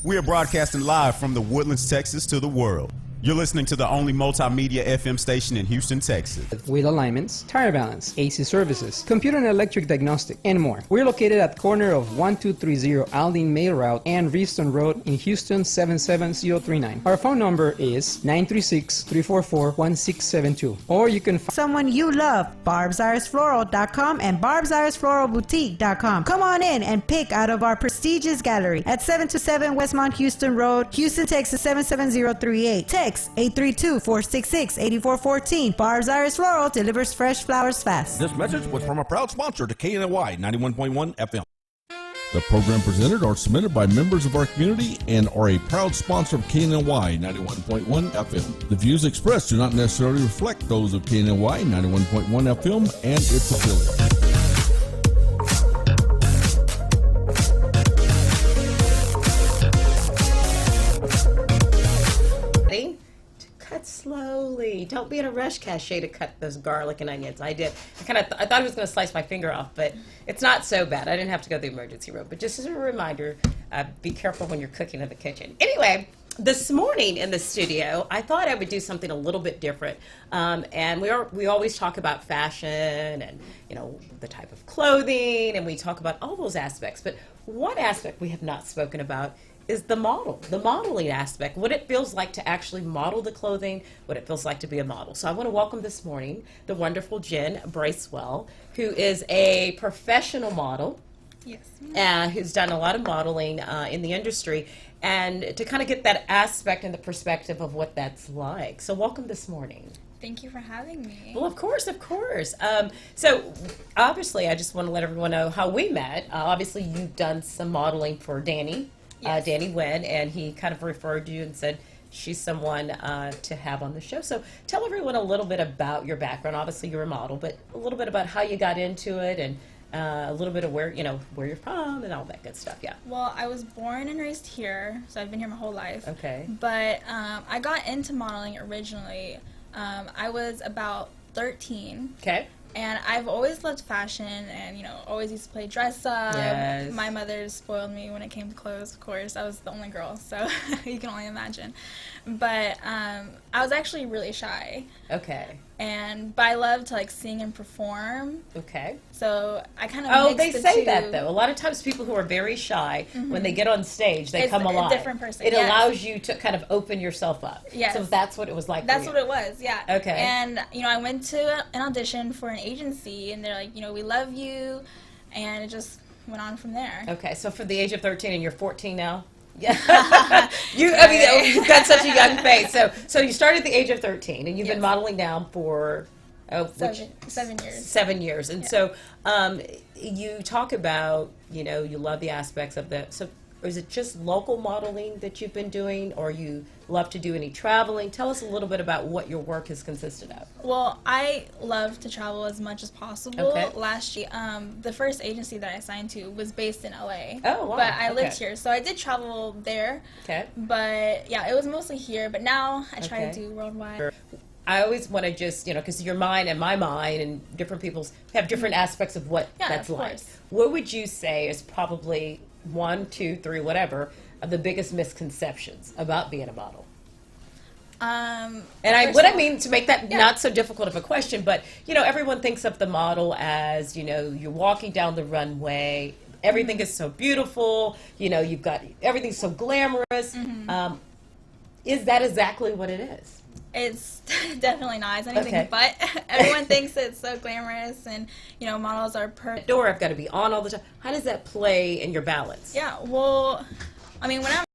We are broadcasting live from the Woodlands, Texas to the world. You're listening to the only multimedia FM station in Houston, Texas. Wheel alignments, tire balance, AC services, computer and electric diagnostic, and more. We're located at the corner of 1230 Aldine Mail Route and Reeston Road in Houston 77039. Our phone number is 936-344-1672. Or you can find someone you love, BarbsIrisFloral.com and BarbsIrisFloralBoutique.com. Come on in and pick out of our prestigious gallery at 727 Westmont Houston Road, Houston, Texas 77038. Text 832-466-8414. Barb's Iris Floral delivers fresh flowers fast. This message was from a proud sponsor to KNLY 91.1 FM. The program presented are submitted by members of our community and are a proud sponsor of KNLY 91.1 FM. The views expressed do not necessarily reflect those of KNLY 91.1 FM and its affiliates. Slowly. Don't be in a rush, Cache, to cut those garlic and onions. I did. I thought I was going to slice my finger off, but it's not so bad. I didn't have to go to the emergency room. But just as a reminder, be careful when you're cooking in the kitchen. Anyway, this morning in the studio, I thought I would do something a little bit different. And we always talk about fashion and, you know, the type of clothing, and we talk about all those aspects. But one aspect we have not spoken about is the modeling aspect, what it feels like to actually model the clothing, what it feels like to be a model. So I want to welcome this morning the wonderful Jen Bracewell, who is a professional model. Yes. Who's done a lot of modeling in the industry, and to kind of get that aspect and the perspective of what that's like. So welcome this morning. Thank you for having me. Well, of course, of course. So obviously, I just want to let everyone know how we met. Obviously, you've done some modeling for Danny. Yes. Danny Wynn, and he kind of referred you and said she's someone to have on the show. So tell everyone a little bit about your background. Obviously, you're a model, but a little bit about how you got into it, and a little bit of where you're from and all that good stuff. Yeah. Well, I was born and raised here, so I've been here my whole life. Okay. But I got into modeling originally. I was about 13. Okay. And I've always loved fashion and, you know, always used to play dress up. Yes. My mother spoiled me when it came to clothes, of course. I was the only girl, so you can only imagine. But I was actually really shy. Okay. But I love to, like, sing and perform. Okay. So I kind of they say that, though. A lot of times people who are very shy, when they get on stage, they come alive. It's a different person. It allows you to kind of open yourself up. Yes. So that's what it was like That's for what you. it was, yeah. Okay. And, you know, I went to an audition for an agency, and they're like, you know, we love you, and it just went on from there. Okay, so for the age of 13, and you're 14 now? Yeah. You've got such a young face. So you started at the age of 13, and you've been modeling now for 7 years. 7 years. And so you talk about, you know, you love the aspects of the, so is it just local modeling that you've been doing, or you love to do any traveling? Tell us a little bit about what your work has consisted of. Well, I love to travel as much as possible. Okay. Last year, the first agency that I signed to was based in LA. Oh, wow. But I lived here, so I did travel there. Okay. But, yeah, it was mostly here. But now I try to do worldwide. I always want to just, you know, because your mind and my mind and different people's have different aspects of what that's of like. course. What would you say is probably 1, 2, 3, whatever, of the biggest misconceptions about being a model? What I mean to make that not so difficult of a question, but, you know, everyone thinks of the model as, you know, you're walking down the runway, everything is so beautiful, you know, you've got everything's so glamorous. Is that exactly what it is? It's definitely not. It's anything but. Everyone thinks it's so glamorous, and, you know, models are perfect. Door, I've got to be on all the time. How does that play in your balance? Yeah, well, I mean, when I'm